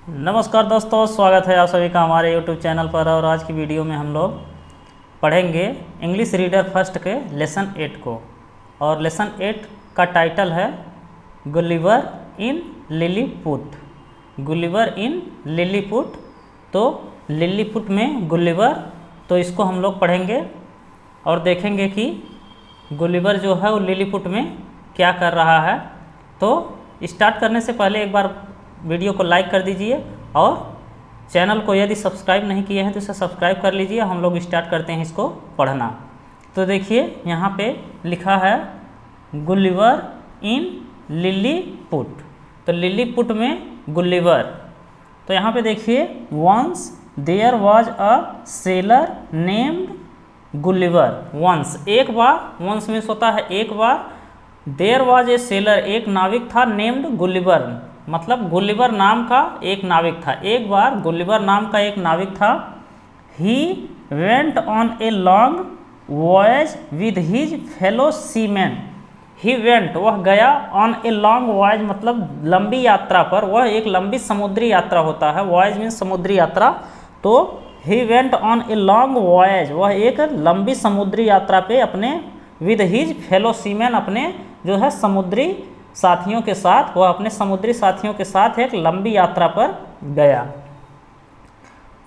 नमस्कार दोस्तों, स्वागत है आप सभी का हमारे YouTube चैनल पर। और आज की वीडियो में हम लोग पढ़ेंगे इंग्लिश रीडर फर्स्ट के लेसन 8 को। और लेसन 8 का टाइटल है Gulliver in Lilliput. Gulliver in Lilliput. तो लिलीपुट में गुलिवर, तो इसको हम लोग पढ़ेंगे और देखेंगे कि गुलिवर जो है वो लिलीपुट में क्या कर रहा है। तो स्टार्ट करने से पहले एक बार वीडियो को लाइक कर दीजिए और चैनल को यदि सब्सक्राइब नहीं किए हैं तो इसे सब्सक्राइब कर लीजिए। हम लोग स्टार्ट करते हैं इसको पढ़ना। तो देखिए यहाँ पे लिखा है गुलिवर इन लिलीपुट। तो लिलीपुट में गुलिवर। तो यहाँ पे देखिए once there was a sailor named Gulliver. Once एक बार, वंस मीन्स होता है एक बार। देयर वाज ए सेलर एक नाविक था, नेम्ड गुलिवर मतलब गुलिवर नाम का एक नाविक था। एक बार गुलिवर नाम का एक नाविक था। He went on a long voyage with his fellow seaman. He went वह गया, ऑन ए लॉन्ग वॉयज मतलब लंबी यात्रा पर। वह एक लंबी समुद्री यात्रा होता है। वॉयज मीन्स समुद्री यात्रा। तो he went on a long voyage, वह एक लंबी समुद्री यात्रा पे अपने विद हिज फेलो सीमैन अपने जो है समुद्री साथियों के साथ, वह अपने समुद्री साथियों के साथ एक लंबी यात्रा पर गया।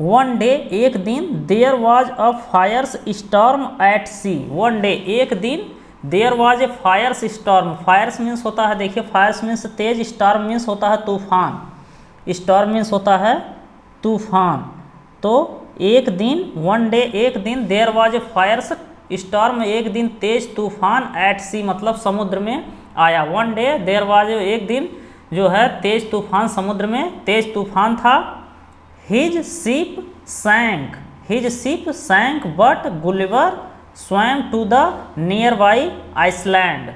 वन डे एक दिन, there was a fierce storm at sea. One day एक दिन, there was a fierce storm. Fierce means होता है, देखिए फायर्स मीन्स तेज, स्टॉर्म मीन्स होता है तूफान। स्टॉर्म मीन्स होता है तूफान। तो एक दिन, वन डे एक दिन, there was a fierce storm एक दिन तेज तूफान, एट सी मतलब समुद्र में आया। वन डे देयर वाज एक दिन जो है तेज तूफान, समुद्र में तेज तूफान था। His ship sank, his ship sank but Gulliver swam to the nearby island.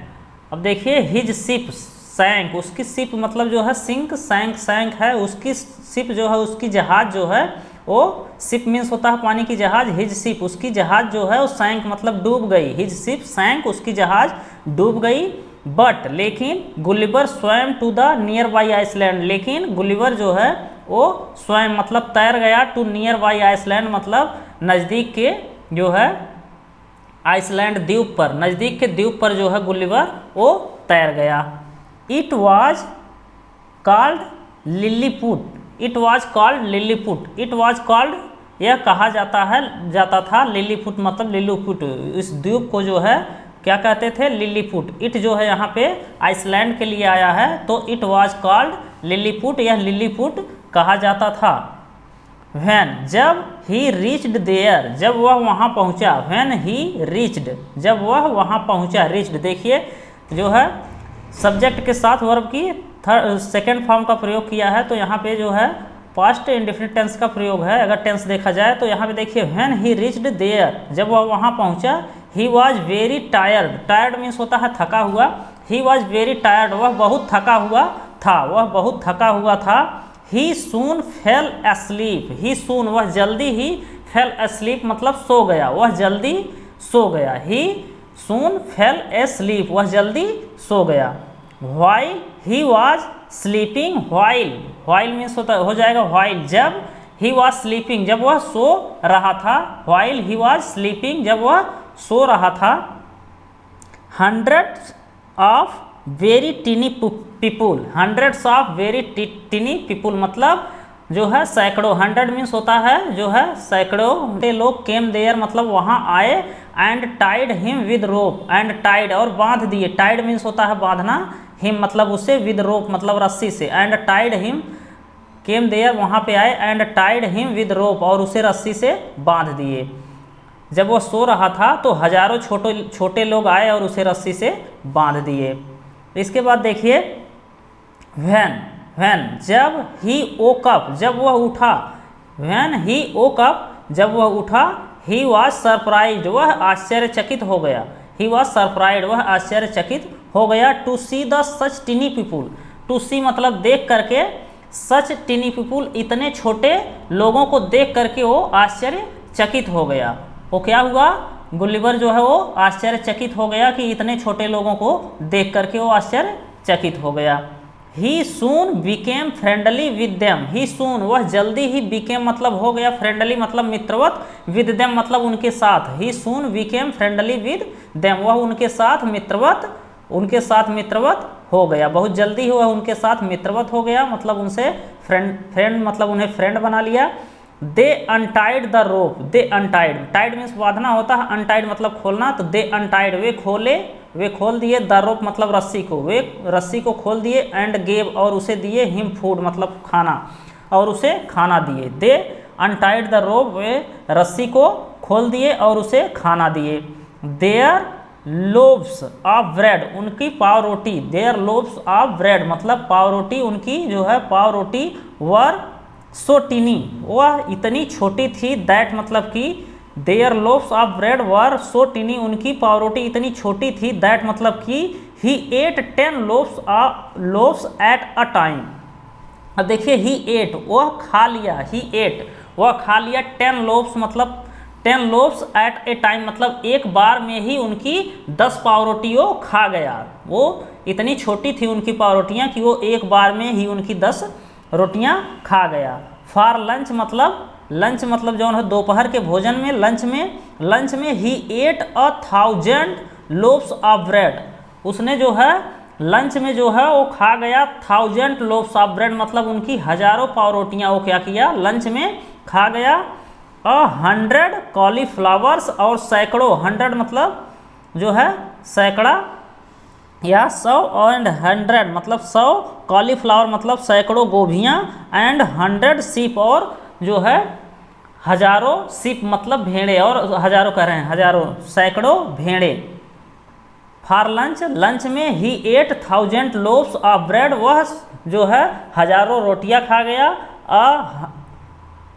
अब देखिए हिज शिप सैंक, उसकी शिप मतलब जो है सिंक, सैंक सैंक है उसकी शिप जो है, उसकी जहाज जो है वो, शिप मीन्स होता है पानी की जहाज। हिज शिप उसकी जहाज जो है वो सैंक मतलब डूब गई। हिज शिप सैंक उसकी जहाज डूब गई। बट लेकिन Gulliver swam to the nearby island, लेकिन गुलिवर जो है वो स्वयं मतलब तैर गया, टू नियर बाई आइसलैंड मतलब नज़दीक के जो है आइसलैंड द्वीप पर, नज़दीक के द्वीप पर जो है गुलिवर वो तैर गया। It was called Lilliput. It was called Lilliput. It was called यह कहा जाता था लिलीपुट मतलब लिलीपुट। इस द्वीप को जो है क्या कहते थे, लिलीपुट। इट जो है यहाँ पे आइसलैंड के लिए आया है, तो इट वाज कॉल्ड लिलीपुट, यह लिलीपुट कहा जाता था। व्हेन जब ही रीच्ड देयर, जब वह वहाँ पहुँचा। व्हेन ही रीच्ड जब वह वहाँ पहुँचा। रीच्ड देखिए जो है सब्जेक्ट के साथ वर्ब की सेकेंड फॉर्म का प्रयोग किया है। तो यहाँ पे जो है पास्ट इंडेफिनिट टेंस का प्रयोग है। अगर टेंस देखा जाए तो यहाँ पे देखिए व्हेन ही रीच्ड देयर, जब वह वहाँ पहुँचा। He was very tired, tired means होता है थका हुआ। ही वॉज वेरी टायर्ड, वह बहुत थका हुआ था, वह बहुत थका हुआ था। ही सून फेल एस्लीप, ही सून वह जल्दी ही, फेल एस्लीप मतलब सो गया, वह जल्दी सो गया। ही सून फेल एस्लीप वह जल्दी सो गया। While he was sleeping, while, while means होता हो जाएगा व्हाइल, जब ही वॉज स्लीपिंग जब वह सो रहा था। व्हाइल ही वॉज स्लीपिंग जब वह सो रहा था। Hundreds of very tiny people, hundreds of very tiny people मतलब जो है सैकड़ों, हंड्रेड मीन्स होता है जो है सैकड़ों लोग केम देयर मतलब वहाँ आए। And tied him with rope, and tied और बांध दिए। टाइड मीन्स होता है बांधना, हिम मतलब उसे, विद रोप मतलब रस्सी से। And tied him came there वहाँ पे आए, and tied him with rope और उसे रस्सी से बांध दिए। जब वो सो रहा था तो हजारों छोटे लोग आए और उसे रस्सी से बांध दिए। इसके बाद देखिए व्हेन जब ही वोक अप, जब वह उठा। व्हेन ही वोक अप जब वह उठा। ही वॉज सरप्राइज्ड वह आश्चर्यचकित हो गया। ही वॉज सरप्राइज्ड वह आश्चर्यचकित हो गया। To see the such tiny people, to see मतलब देख करके, सच टीनी पीपुल इतने छोटे लोगों को देख करके वो आश्चर्यचकित हो गया। वो क्या हुआ, गुलिवर जो है वो आश्चर्यचकित हो गया कि इतने छोटे लोगों को देख करके वो आश्चर्यचकित हो गया। ही सून बिकेम फ्रेंडली विद देम, ही सून वह जल्दी ही, बिकेम मतलब हो गया, फ्रेंडली मतलब मित्रवत, विद देम मतलब उनके साथ, ही सून बिकेम फ्रेंडली विद देम वह उनके साथ मित्रवत हो गया, बहुत जल्दी ही वह उनके साथ मित्रवत हो गया, मतलब उनसे फ्रेंड मतलब उन्हें फ्रेंड बना लिया। They untied the rope, they untied, tied means बांधना होता है, अनटाइड मतलब खोलना, तो दे अनटाइड वे खोल दिए, द रोप मतलब रस्सी को, वे रस्सी को खोल दिए, एंड गेव और उसे दिए, हिम फूड मतलब खाना, और उसे खाना दिए। दे अनटाइड द रोप, वे रस्सी को खोल दिए और उसे खाना दिए। देयर लोव्स ऑफ ब्रेड, उनकी पाव रोटी, देयर लोव्स ऑफ ब्रेड मतलब पाव रोटी उनकी जो है पाव रोटी, वर सो टीनी वह इतनी छोटी थी, दैट मतलब कि their loaves of bread were so tiny उनकी पाव रोटी इतनी छोटी थी, दैट मतलब कि he ate 10 loaves ate a time. अब देखिए ही एट वह खा लिया, ही एट वह खा लिया 10 लोव्स मतलब 10 लोव्स एट ए टाइम मतलब एक बार में ही उनकी 10 पाव रोटियों खा गया। वो इतनी छोटी थी उनकी पाव रोटियाँ कि वो एक बार में ही उनकी 10 रोटियां खा गया। फॉर लंच मतलब जो है दोपहर के भोजन में, लंच में ही एट 1000 लोव्स ऑफ ब्रेड, उसने जो है लंच में जो है वो खा गया 1000 लोव्स ऑफ ब्रेड मतलब उनकी हजारों पाव रोटियां वो क्या किया लंच में खा गया। 100 कॉलीफ्लावर्स और सैकड़ों, 100 मतलब जो है सैकड़ा या 100 एंड 100 मतलब 100 कॉलीफ्लावर मतलब सैकड़ों गोभियाँ, एंड 100 सीप और जो है हजारों सीप मतलब भेड़े, और हजारों कह रहे हैं हजारों सैकड़ों भेड़े। फॉर लंच में ही 8000 लोव्स ऑफ ब्रेड वह जो है हजारों रोटियां खा गया।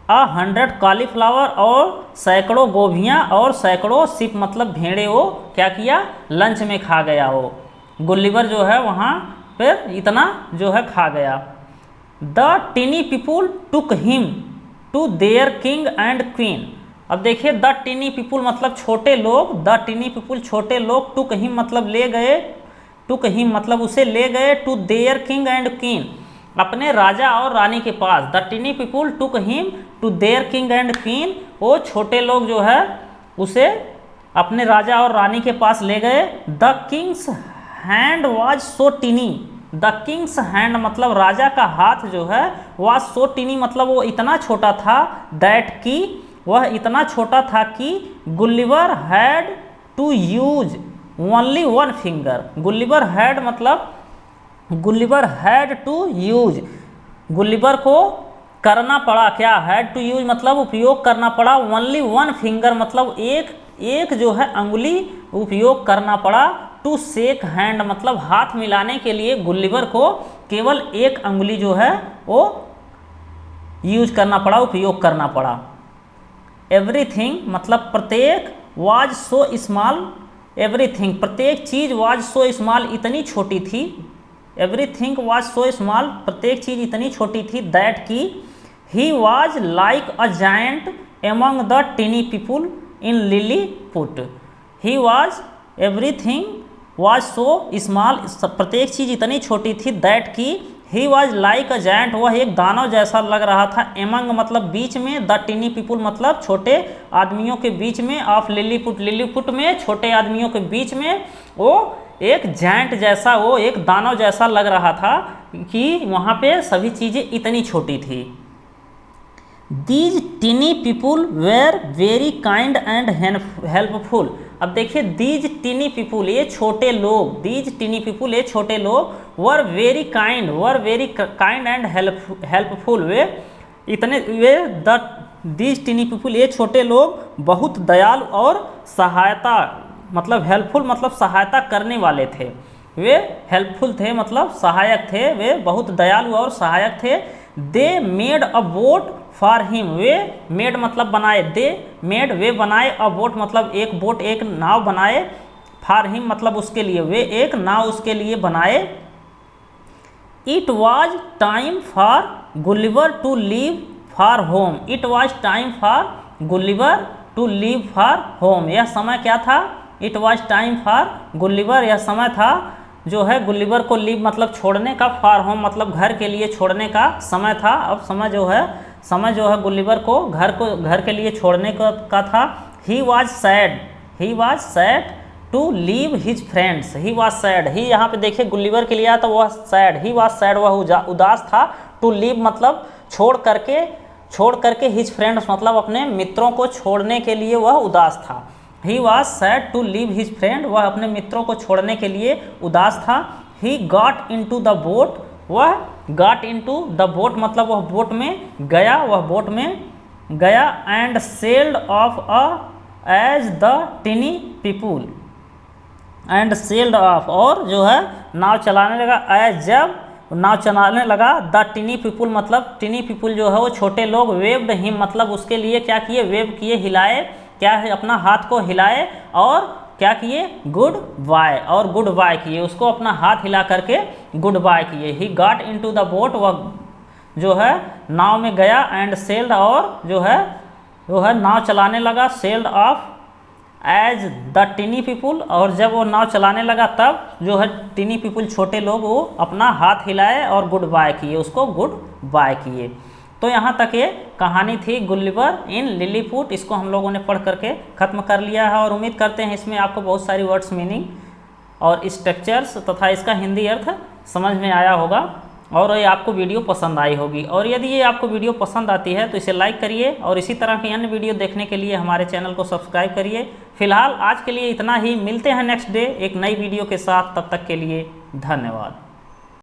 100 कॉलीफ्लावर और सैकड़ों गोभियाँ और सैकड़ों सीप मतलब भेड़े वो क्या किया लंच में खा गया। वो गुलिवर जो है वहाँ पर इतना जो है खा गया। The tiny people took him to their king and queen. अब देखिए द टीनी पीपुल मतलब छोटे लोग, द टीनी पीपुल छोटे लोग, टुक हिम मतलब ले गए, टुक हिम मतलब उसे ले गए, to their king and queen अपने राजा और रानी के पास। The tiny people took him to their king and queen, वो छोटे लोग जो है उसे अपने राजा और रानी के पास ले गए। The king's hand was so tiny, the king's hand मतलब राजा का हाथ जो है वाज सो टीनी मतलब वो इतना छोटा था, दैट की वह इतना छोटा था कि Gulliver had to use only 1 finger. Gulliver had मतलब Gulliver had to use, Gulliver को करना पड़ा क्या, हैड टू यूज मतलब उपयोग करना पड़ा, ओनली 1 फिंगर मतलब एक जो है अंगुली उपयोग करना पड़ा। टू शेक हैंड मतलब हाथ मिलाने के लिए गुलिवर को केवल एक अंगुली जो है वो यूज करना पड़ा, उपयोग करना पड़ा। एवरीथिंग मतलब प्रत्येक, वाज सो स्मॉल, एवरीथिंग प्रत्येक चीज, वाज सो स्मॉल इतनी छोटी थी, एवरीथिंग वाज सो स्मॉल प्रत्येक चीज इतनी छोटी थी, दैट की he was like a giant among the tiny people in Lilliput. He was everything was so small प्रत्येक चीज इतनी छोटी थी, दैट की he was like a giant वह एक दानव जैसा लग रहा था, एमंग मतलब बीच में, द टीनी पीपुल मतलब छोटे आदमियों के बीच में, ऑफ लिलीपुट लिलीपुट में छोटे आदमियों के बीच में वो एक जायंट जैसा, वो एक दानव जैसा लग रहा था कि वहाँ पे सभी चीज़ें इतनी छोटी थी। These tiny people were very kind and helpful. अब देखिए दीज टीनी पीपुल ये छोटे लोग, दीज टीनी पीपुल ये छोटे लोग, were very kind and helpful वे इतने वे द दीज टीनी पीपुल ये छोटे लोग बहुत दयालु और सहायता मतलब हेल्पफुल मतलब सहायता करने वाले थे, वे हेल्पफुल थे मतलब सहायक थे, वे बहुत दयालु और सहायक थे। They made a boat for him, way made मतलब बनाए, दे मेड वे बनाए, अ बोट मतलब एक बोट एक नाव बनाए, फॉर हिम मतलब उसके लिए, वे एक नाव उसके लिए बनाए। It was time for Gulliver to leave for home, it was time for Gulliver to leave for home, यह समय क्या था, it was time for Gulliver यह समय था जो है गुलिवर को लीव मतलब छोड़ने का, फॉर होम मतलब घर के लिए छोड़ने का समय था। अब समय जो है गुलिवर को घर के लिए छोड़ने का था। He was sad to leave his friends. He was sad, he यहाँ पे देखिए गुलिवर के लिए आया तो वह सैड, ही वॉज सैड वह उदास था। टू लीव मतलब छोड़ करके हिज फ्रेंड्स मतलब अपने मित्रों को छोड़ने के लिए वह उदास था। He was sad to leave his friend, वह अपने मित्रों को छोड़ने के लिए उदास था। He got into the boat, वह गॉट इनटू द बोट मतलब वह बोट में गया। And sailed off as the tiny people, and sailed off और जो है नाव चलाने लगा। एज जब नाव चलाने लगा, द टिनी पीपुल मतलब टिनी पीपुल जो है वो छोटे लोग। वेव्ड हिम मतलब उसके लिए क्या किए, वेव किए, हिलाए, क्या है अपना हाथ को हिलाए और क्या किए, गुड बाय किए, उसको अपना हाथ हिला करके गुड बाय किए। ही गॉट इनटू द बोट, वह जो है नाव में गया। एंड सेल्ड और जो है नाव चलाने लगा। Sailed off as the tiny people, और जब वो नाव चलाने लगा तब जो है टिनी पीपुल छोटे लोग वो अपना हाथ हिलाए और गुड बाय किए, उसको गुड बाय किए। तो यहाँ तक ये कहानी थी गुलिवर इन लिलीपुट। इसको हम लोगों ने पढ़ करके ख़त्म कर लिया है और उम्मीद करते हैं इसमें आपको बहुत सारी वर्ड्स मीनिंग और स्ट्रक्चर्स तथा इसका हिंदी अर्थ समझ में आया होगा और ये आपको वीडियो पसंद आई होगी। और यदि ये आपको वीडियो पसंद आती है तो इसे लाइक करिए और इसी तरह की अन्य वीडियो देखने के लिए हमारे चैनल को सब्सक्राइब करिए। फिलहाल आज के लिए इतना ही, मिलते हैं नेक्स्ट डे एक नई वीडियो के साथ, तब तक के लिए धन्यवाद।